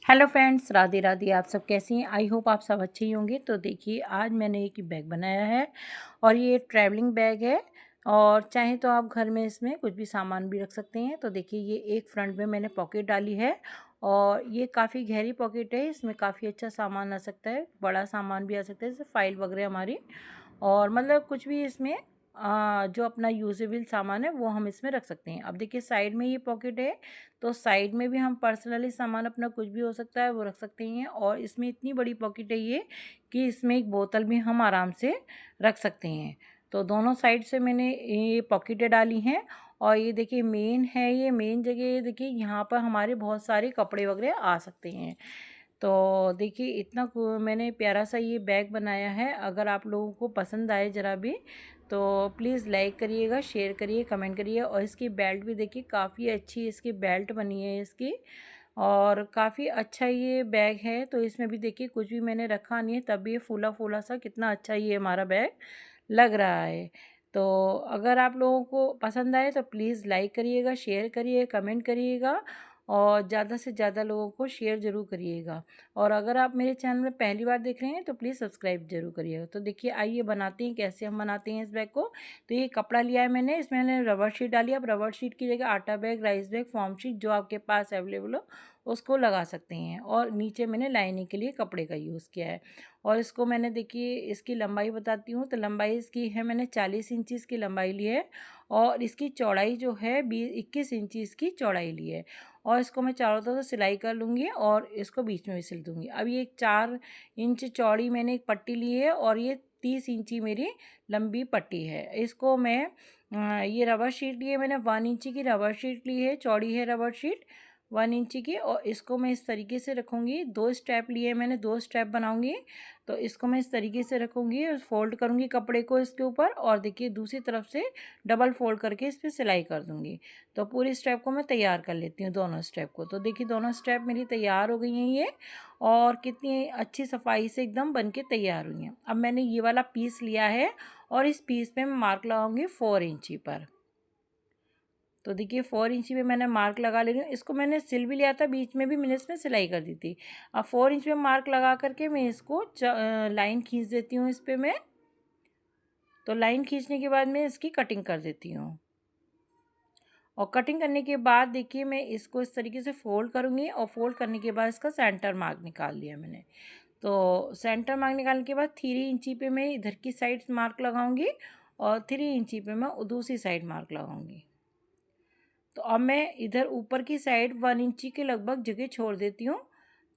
Hello friends, Radhe Radhe. आप सब कैसे हैं? आई होप आप सब अच्छे ही होंगे। तो देखिए, आज मैंने एक बैग बनाया है और ये ट्रैवलिंग बैग है। और चाहे तो आप घर में इसमें कुछ भी सामान भी रख सकते हैं। तो देखिए, ये एक फ्रंट में मैंने पॉकेट डाली है और ये काफ़ी गहरी पॉकेट है। इसमें काफ़ी अच्छा सामान आ सकता है, बड़ा सामान भी आ सकता है, जैसे फाइल वगैरह हमारी। और मतलब कुछ भी इसमें जो अपना यूजेबल सामान है वो हम इसमें रख सकते हैं। अब देखिए, साइड में ये पॉकेट है, तो साइड में भी हम पर्सनली सामान अपना कुछ भी हो सकता है वो रख सकते हैं। और इसमें इतनी बड़ी पॉकेट है ये कि इसमें एक बोतल भी हम आराम से रख सकते हैं। तो दोनों साइड से मैंने ये पॉकेटें डाली हैं। और ये देखिए मेन है, ये मेन जगह देखिए, यहाँ पर हमारे बहुत सारे कपड़े वगैरह आ सकते हैं। तो देखिए, इतना मैंने प्यारा सा ये बैग बनाया है। अगर आप लोगों को पसंद आए ज़रा भी तो प्लीज़ लाइक करिएगा, शेयर करिए, कमेंट करिए। और इसकी बेल्ट भी देखिए, काफ़ी अच्छी इसकी बेल्ट बनी है इसकी। और काफ़ी अच्छा ये बैग है। तो इसमें भी देखिए, कुछ भी मैंने रखा नहीं है, तब भी ये फूला फूला सा कितना अच्छा ये हमारा बैग लग रहा है। तो अगर आप लोगों को पसंद आए तो प्लीज़ लाइक करिएगा, शेयर करिए, कमेंट करिएगा और ज़्यादा से ज़्यादा लोगों को शेयर ज़रूर करिएगा। और अगर आप मेरे चैनल में पहली बार देख रहे हैं तो प्लीज़ सब्सक्राइब ज़रूर करिएगा। तो देखिए, आइए बनाते हैं, कैसे हम बनाते हैं इस बैग को। तो ये कपड़ा लिया है मैंने, इसमें मैंने रबर शीट डाली। अब रबर शीट की जगह आटा bag, rice bag, form sheet जो आपके पास अवेलेबल हो उसको लगा सकते हैं। और नीचे मैंने लाइनिंग के लिए कपड़े का यूज़ किया है। और इसको मैंने देखिए, इसकी लंबाई बताती हूँ। तो लंबाई इसकी है, मैंने 40 इंची इसकी लंबाई ली है। और इसकी चौड़ाई जो है 21 इंची इसकी चौड़ाई ली है। और इसको मैं चारों तरफ से सिलाई कर लूँगी और इसको बीच में भी सिल दूँगी। अब ये 4 इंच चौड़ी मैंने एक पट्टी ली है और ये 30 इंची मेरी लंबी पट्टी है। इसको मैं ये रबर शीट ली है मैंने, 1 इंची की रबर शीट ली है, चौड़ी है रबर शीट 1 इंची की। और इसको मैं इस तरीके से रखूँगी। 2 स्टेप लिए मैंने, 2 स्टेप बनाऊँगी। तो इसको मैं इस तरीके से रखूँगी, फोल्ड करूँगी कपड़े को इसके ऊपर। और देखिए, दूसरी तरफ से डबल फोल्ड करके इस पर सिलाई कर दूँगी। तो पूरी स्टेप को मैं तैयार कर लेती हूँ, दोनों स्टेप को। तो देखिए, दोनों स्टेप मेरी तैयार हो गई हैं ये। और कितनी अच्छी सफाई से एकदम बन के तैयार हुई हैं। अब मैंने ये वाला पीस लिया है और इस पीस पे मैं मार्क लगाऊंगी 4 इंची पर। तो देखिए, 4 इंची पे मैंने मार्क लगा ले रही हूँ। इसको मैंने सिल भी लिया था, बीच में भी मैंने इसमें सिलाई कर दी थी। अब 4 इंच पे मार्क लगा करके मैं इसको लाइन खींच देती हूँ इस पर मैं। तो लाइन खींचने के बाद मैं इसकी कटिंग कर देती हूँ। और कटिंग करने के बाद देखिए, मैं इसको इस तरीके से फोल्ड करूँगी। और फोल्ड करने के बाद इसका सेंटर मार्क निकाल लिया मैंने। तो सेंटर मार्क निकालने के बाद 3 इंची पे मैं इधर की साइड मार्क लगाऊंगी और 3 इंची पे मैं दूसरी साइड मार्क लगाऊंगी। तो अब मैं इधर ऊपर की साइड 1 इंची के लगभग जगह छोड़ देती हूँ,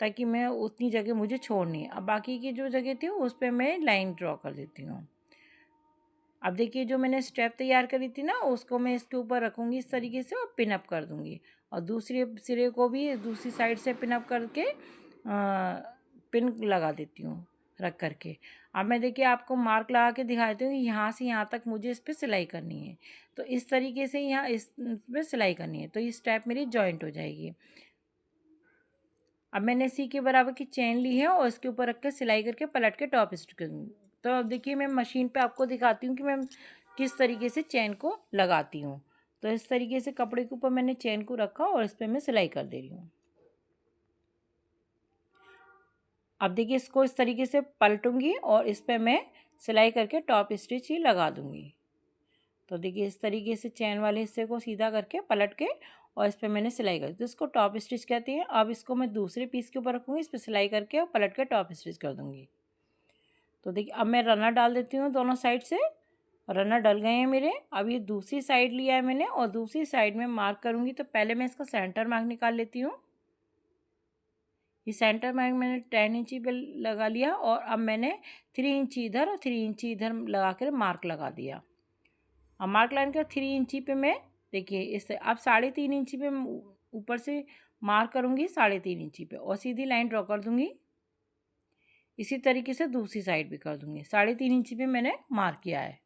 ताकि मैं उतनी जगह मुझे छोड़नी है। अब बाकी की जो जगह थी उस पर मैं लाइन ड्रॉ कर देती हूँ। अब देखिए, जो मैंने स्टेप तैयार करी थी ना, उसको मैं इसके ऊपर रखूँगी इस तरीके से और पिन अप कर दूँगी। और दूसरे सिरे को भी दूसरी साइड से पिन अप करके पिन लगा देती हूँ रख करके। अब मैं देखिए, आपको मार्क लगा के दिखाती हूँ कि यहाँ से यहाँ तक मुझे इस पर सिलाई करनी है। तो इस तरीके से यहाँ इस पर सिलाई करनी है, तो ये स्टेप मेरी जॉइंट हो जाएगी। अब मैंने सी के बराबर की चेन ली है और इसके ऊपर रख के सिलाई करके पलट के टॉप स्टिच करूँगी। तो अब देखिए, मैं मशीन पे आपको दिखाती हूँ कि मैं किस तरीके से चेन को लगाती हूँ। तो इस तरीके से कपड़े के ऊपर मैंने चेन को रखा और इस पर मैं सिलाई कर दे रही हूँ। अब देखिए, इसको इस तरीके से पलटूंगी और इस पर मैं सिलाई करके टॉप स्टिच ही लगा दूँगी। तो देखिए, इस तरीके से चैन वाले हिस्से को सीधा करके पलट के और इस पर मैंने सिलाई कर दी। तो इसको टॉप स्टिच कहते हैं। अब इसको मैं दूसरे पीस के ऊपर रखूँगी, इस पर सिलाई करके और पलट के टॉप स्टिच कर दूँगी। तो देखिए, अब मैं रनर डाल देती हूँ दोनों साइड से। रनर डल गए हैं मेरे। अब ये दूसरी साइड लिया है मैंने और दूसरी साइड में मार्क करूँगी। तो पहले मैं इसका सेंटर मार्क निकाल लेती हूँ। ये सेंटर मार्क मैंने 10 इंची पे लगा लिया और अब मैंने 3 इंची इधर और 3 इंची इधर लगा कर मार्क लगा दिया। अब मार्क लाइन के 3 इंची पे मैं देखिए, इससे अब 3.5 इंची पे ऊपर से मार्क करूँगी 3.5 इंची पे और सीधी लाइन ड्रॉ कर दूँगी। इसी तरीके से दूसरी साइड भी कर दूँगी। 3.5 इंची पे मैंने मार्क किया है।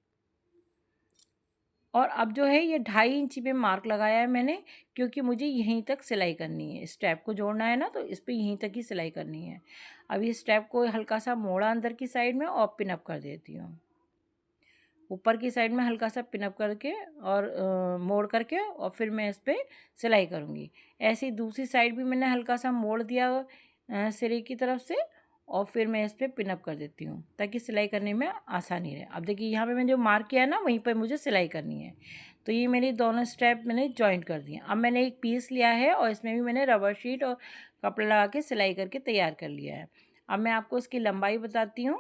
और अब जो है, ये 2.5 इंची पे मार्क लगाया है मैंने, क्योंकि मुझे यहीं तक सिलाई करनी है। स्टेप को जोड़ना है ना, तो इस पर यहीं तक ही सिलाई करनी है। अब ये स्टेप को हल्का सा मोड़ा अंदर की साइड में और पिनअप कर देती हूँ। ऊपर की साइड में हल्का सा पिनअप करके और मोड़ करके और फिर मैं इस पर सिलाई करूँगी। ऐसे ही दूसरी साइड भी मैंने हल्का सा मोड़ दिया सिरे की तरफ से, और फिर मैं इस पर पिनअप कर देती हूँ ताकि सिलाई करने में आसानी रहे। अब देखिए यहाँ पे मैंने जो मार्क किया है ना, वहीं पर मुझे सिलाई करनी है। तो ये मेरी दोनों स्टेप मैंने जॉइंट कर दिए। अब मैंने एक पीस लिया है और इसमें भी मैंने रबर शीट और कपड़ा लगा के सिलाई करके तैयार कर लिया है। अब मैं आपको इसकी लंबाई बताती हूँ।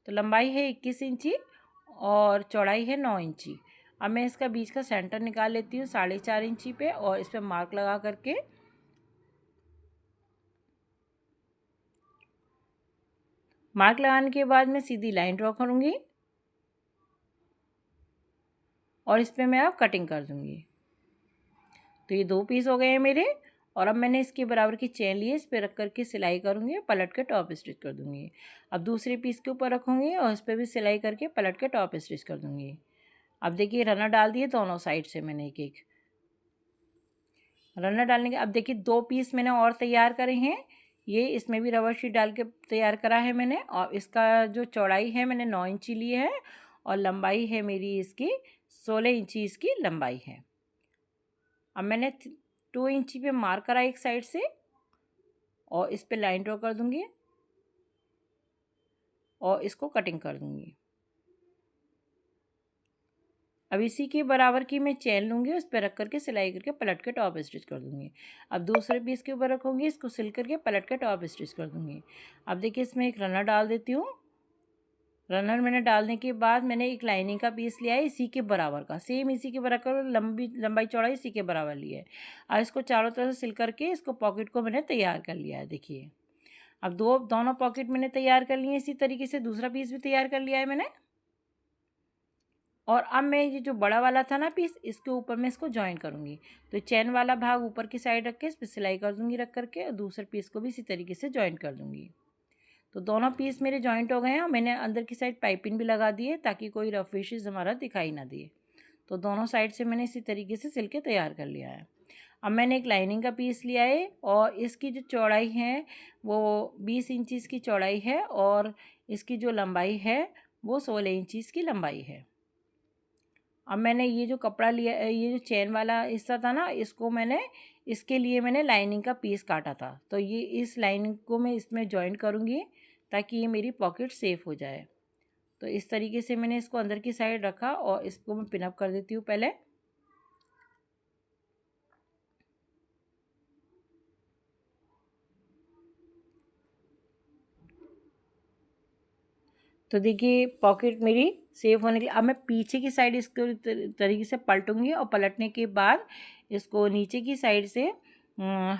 तो लंबाई है 21 इंची और चौड़ाई है 9 इंची। अब मैं इसका बीच का सेंटर निकाल लेती हूँ 4.5 इंची पे, और इस पर मार्क लगा करके मार्क लगाने के बाद मैं सीधी लाइन ड्रॉ करूँगी और इस पर मैं अब कटिंग कर दूँगी। तो ये 2 पीस हो गए हैं मेरे। और अब मैंने इसके बराबर की चेन ली है, इस पर रख करके सिलाई करूँगी, पलट के टॉप स्टिच कर दूँगी। अब दूसरे पीस के ऊपर रखूँगी और इस पर भी सिलाई करके पलट के टॉप स्टिच कर दूँगी। अब देखिए रनर डाल दिए दोनों साइड से मैंने एक एक रनर डालने के। अब देखिए 2 पीस मैंने और तैयार करे हैं। ये इसमें भी रबर शीट डाल के तैयार करा है मैंने, और इसका जो चौड़ाई है मैंने 9 इंची ली है और लंबाई है मेरी इसकी 16 इंची इसकी लंबाई है। अब मैंने 2 इंची पे मार्क करा एक साइड से और इस पे लाइन ड्रॉ कर दूंगी और इसको कटिंग कर दूंगी। अब इसी के बराबर की मैं चेन लूँगी, उस पर रख करके सिलाई करके पलट के टॉप स्टिच कर दूँगी। अब दूसरे पीस के ऊपर रखूँगी, इसको सिल करके पलट के टॉप स्टिच कर दूँगी। अब देखिए इसमें एक रनर डाल देती हूँ। रनर मैंने डालने के बाद मैंने एक लाइनिंग का पीस लिया है इसी के बराबर का, सेम इसी के बराबर, लंबाई चौड़ाई इसी के बराबर ली है। और इसको चारों तरफ से सिल करके इसको पॉकेट को मैंने तैयार कर लिया है। देखिए अब दोनों पॉकेट मैंने तैयार कर लिए। इसी तरीके से दूसरा पीस भी तैयार कर लिया है मैंने। और अब मैं ये जो बड़ा वाला था ना पीस, इसके ऊपर मैं इसको जॉइन करूँगी। तो चैन वाला भाग ऊपर की साइड रख के इस पर सिलाई कर दूँगी रख करके, और दूसरे पीस को भी इसी तरीके से जॉइन कर दूँगी। तो दोनों पीस मेरे जॉइंट हो गए हैं और मैंने अंदर की साइड पाइपिंग भी लगा दी है ताकि कोई रफ एजेस हमारा दिखाई ना दिए। तो दोनों साइड से मैंने इसी तरीके से सिल के तैयार कर लिया है। अब मैंने एक लाइनिंग का पीस लिया है और इसकी जो चौड़ाई है वो 20 इंची की चौड़ाई है और इसकी जो लंबाई है वो 16 इंची की लंबाई है। अब मैंने ये जो कपड़ा लिया, ये जो चेन वाला हिस्सा था ना, इसको मैंने इसके लिए मैंने लाइनिंग का पीस काटा था। तो ये इस लाइनिंग को मैं इसमें जॉइन करूँगी ताकि ये मेरी पॉकेट सेफ हो जाए। तो इस तरीके से मैंने इसको अंदर की साइड रखा और इसको मैं पिनअप कर देती हूँ पहले। तो देखिए पॉकेट मेरी सेफ होने के लिए अब मैं पीछे की साइड इसको तरीके से पलटूंगी और पलटने के बाद इसको नीचे की साइड से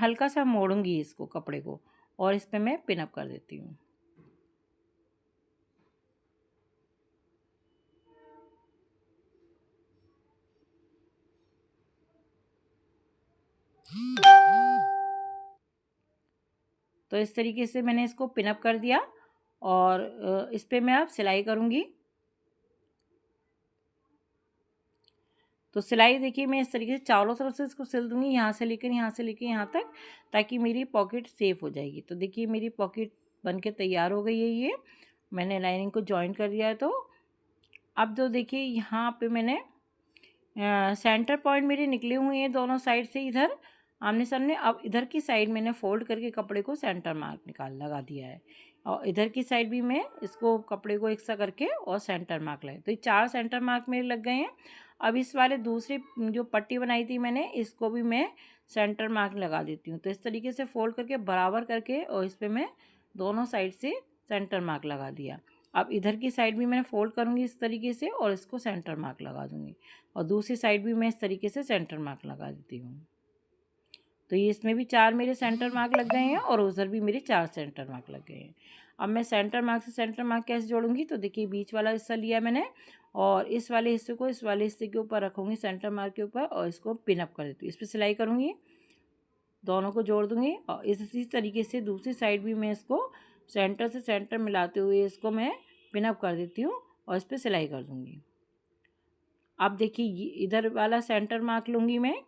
हल्का सा मोड़ूंगी इसको कपड़े को, और इस पर मैं पिनअप कर देती हूँ। तो इस तरीके से मैंने इसको पिनअप कर दिया और इस पर मैं अब सिलाई करूँगी। तो सिलाई देखिए मैं इस तरीके से चारों तरफ से इसको सिल दूँगी, यहाँ से लेकर यहाँ तक, ताकि मेरी पॉकेट सेफ हो जाएगी। तो देखिए मेरी पॉकेट बन के तैयार हो गई है। ये मैंने लाइनिंग को जॉइन कर दिया है। तो अब तो देखिए यहाँ पे मैंने सेंटर पॉइंट मेरे निकले हुए हैं दोनों साइड से, इधर आमने सामने। अब इधर की साइड मैंने फोल्ड करके कपड़े को सेंटर मार्क लगा दिया है, और इधर की साइड भी मैं इसको कपड़े को एक सा करके और सेंटर मार्क लगाए। तो ये 4 सेंटर मार्क मेरे लग गए हैं। अब इस वाले दूसरी जो पट्टी बनाई थी मैंने, इसको भी मैं सेंटर मार्क लगा देती हूँ। तो इस तरीके से फोल्ड करके बराबर करके और इस पर मैं दोनों साइड से सेंटर मार्क लगा दिया। अब इधर की साइड भी मैंने फोल्ड करूँगी इस तरीके से और इसको सेंटर मार्क लगा दूँगी, और दूसरी साइड भी मैं इस तरीके से सेंटर मार्क लगा देती हूँ। तो ये इसमें भी 4 मेरे सेंटर मार्क लग गए हैं और उधर भी मेरे 4 सेंटर मार्क लग गए हैं। अब मैं सेंटर मार्क से सेंटर मार्क कैसे जोड़ूंगी, तो देखिए बीच वाला हिस्सा लिया मैंने और इस वाले हिस्से को इस वाले हिस्से के ऊपर रखूँगी सेंटर मार्क के ऊपर, और इसको पिनअप कर देती हूँ। इस पर सिलाई करूँगी, दोनों को जोड़ दूँगी, और इसी तरीके से दूसरी साइड भी मैं इसको सेंटर से सेंटर मिलाते हुए इसको मैं पिनअप कर देती हूँ और इस पर सिलाई कर दूँगी। अब देखिए इधर वाला सेंटर मार्क लूँगी मैं,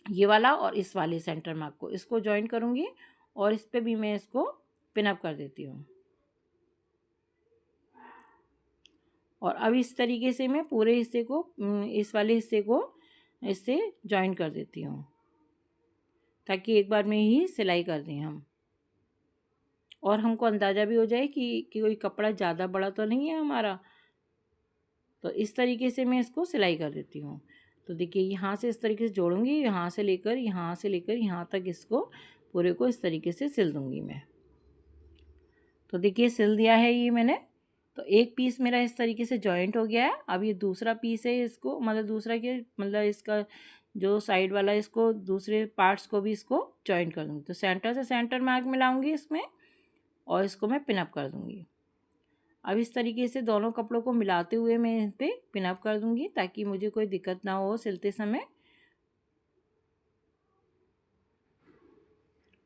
ये वाला, और इस वाले सेंटर मार्क को इसको जॉइन करूँगी और इस पर भी मैं इसको पिनअप कर देती हूँ। और अब इस तरीके से मैं पूरे हिस्से को, इस वाले हिस्से को इससे जॉइन कर देती हूँ ताकि एक बार में ही सिलाई कर दें हम। और हमको अंदाज़ा भी हो जाए कि कोई कपड़ा ज़्यादा बड़ा तो नहीं है हमारा। तो इस तरीके से मैं इसको सिलाई कर देती हूँ। तो देखिए यहाँ से इस तरीके से जोड़ूंगी, यहाँ से लेकर यहाँ तक इसको पूरे को इस तरीके से सिल दूंगी मैं। तो देखिए सिल दिया है ये मैंने। तो एक पीस मेरा इस तरीके से जॉइंट हो गया है। अब ये दूसरा पीस है, इसको मतलब दूसरा के मतलब इसका जो साइड वाला है इसको दूसरे पार्ट्स को भी इसको जॉइंट कर दूँगी। तो सेंटर से सेंटर मार्क मिलाऊंगी इसमें और इसको मैं पिन अप कर दूँगी। अब इस तरीके से दोनों कपड़ों को मिलाते हुए मैं इस पर पिन अप कर दूँगी ताकि मुझे कोई दिक्कत ना हो सिलते समय,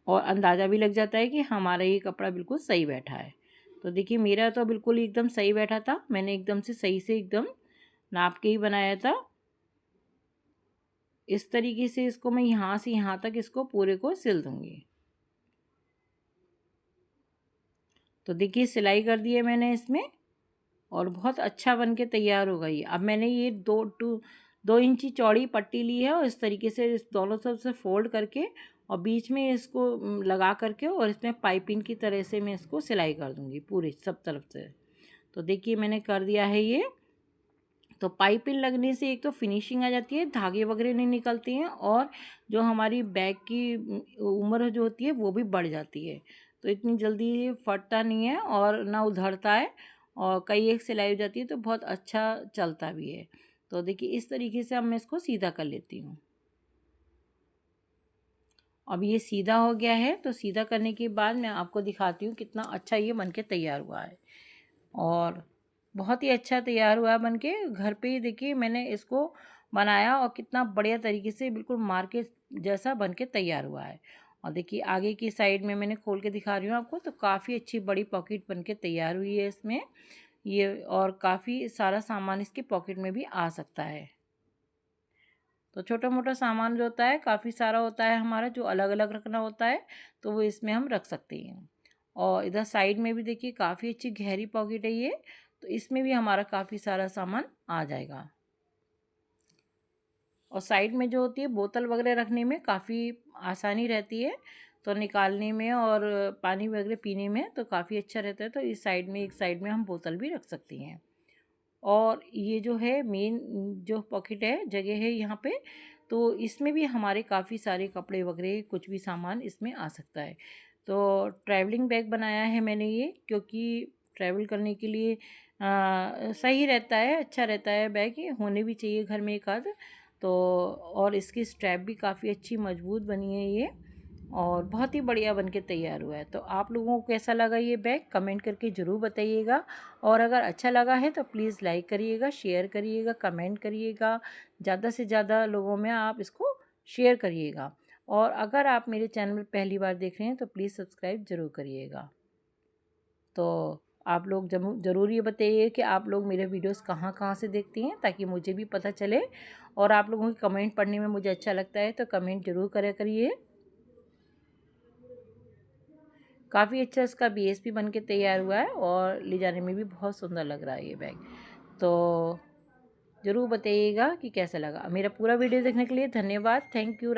और अंदाज़ा भी लग जाता है कि हमारा ये कपड़ा बिल्कुल सही बैठा है। तो देखिए मेरा तो बिल्कुल एकदम सही बैठा था, मैंने एकदम से सही से एकदम नाप के ही बनाया था। इस तरीके से इसको मैं यहाँ से यहाँ तक इसको पूरे को सिल दूँगी। तो देखिए सिलाई कर दी है मैंने इसमें और बहुत अच्छा बन के तैयार हो गई। अब मैंने ये 2 इंची चौड़ी पट्टी ली है और इस तरीके से इस दोनों तरफ से फोल्ड करके और बीच में इसको लगा करके और इसमें पाइपिंग की तरह से मैं इसको सिलाई कर दूँगी पूरे सब तरफ से। तो देखिए मैंने कर दिया है ये। तो पाइपिंग लगने से एक तो फिनिशिंग आ जाती है, धागे वगैरह नहीं निकलते हैं और जो हमारी बैग की उम्र जो होती है वो भी बढ़ जाती है। तो इतनी जल्दी फटता नहीं है और ना उधड़ता है और कई एक सिलाई हो जाती है तो बहुत अच्छा चलता भी है। तो देखिए इस तरीके से अब मैं इसको सीधा कर लेती हूँ। अब ये सीधा हो गया है। तो सीधा करने के बाद मैं आपको दिखाती हूँ कितना अच्छा ये बनके तैयार हुआ है और बहुत ही अच्छा तैयार हुआ है बनके। घर पे ही देखिए मैंने इसको बनाया और कितना बढ़िया तरीके से बिल्कुल मार्केट जैसा बनके तैयार हुआ है। और देखिए आगे की साइड में मैंने खोल के दिखा रही हूँ आपको, तो काफ़ी अच्छी बड़ी पॉकेट बनके तैयार हुई है इसमें ये, और काफ़ी सारा सामान इसके पॉकेट में भी आ सकता है। तो छोटा मोटा सामान जो होता है काफ़ी सारा होता है हमारा जो अलग अलग रखना होता है, तो वो इसमें हम रख सकते हैं। और इधर साइड में भी देखिए काफ़ी अच्छी गहरी पॉकेट है ये, तो इसमें भी हमारा काफ़ी सारा सामान आ जाएगा। और साइड में जो होती है बोतल वगैरह रखने में काफ़ी आसानी रहती है, तो निकालने में और पानी वगैरह पीने में तो काफ़ी अच्छा रहता है। तो इस साइड में एक साइड में हम बोतल भी रख सकते हैं। और ये जो है मेन जो पॉकेट है जगह है यहाँ पे, तो इसमें भी हमारे काफ़ी सारे कपड़े वगैरह कुछ भी सामान इसमें आ सकता है। तो ट्रैवलिंग बैग बनाया है मैंने ये, क्योंकि ट्रैवल करने के लिए सही रहता है, अच्छा रहता है बैग, ये होने भी चाहिए घर में एक आध। तो और इसकी स्ट्रैप भी काफ़ी अच्छी मजबूत बनी है ये और बहुत ही बढ़िया बन के तैयार हुआ है। तो आप लोगों को कैसा लगा ये बैग कमेंट करके ज़रूर बताइएगा। और अगर अच्छा लगा है तो प्लीज़ लाइक करिएगा, शेयर करिएगा, कमेंट करिएगा, ज़्यादा से ज़्यादा लोगों में आप इसको शेयर करिएगा। और अगर आप मेरे चैनल पहली बार देख रहे हैं तो प्लीज़ सब्सक्राइब ज़रूर करिएगा। तो आप लोग ज़रूर ये बताइए कि आप लोग मेरे वीडियोस कहाँ कहाँ से देखती हैं ताकि मुझे भी पता चले। और आप लोगों की कमेंट पढ़ने में मुझे अच्छा लगता है, तो कमेंट ज़रूर करा करिए। काफ़ी अच्छा इसका बेस भी बन के तैयार हुआ है और ले जाने में भी बहुत सुंदर लग रहा है ये बैग। तो ज़रूर बताइएगा कि कैसा लगा। मेरा पूरा वीडियो देखने के लिए धन्यवाद। Thank you.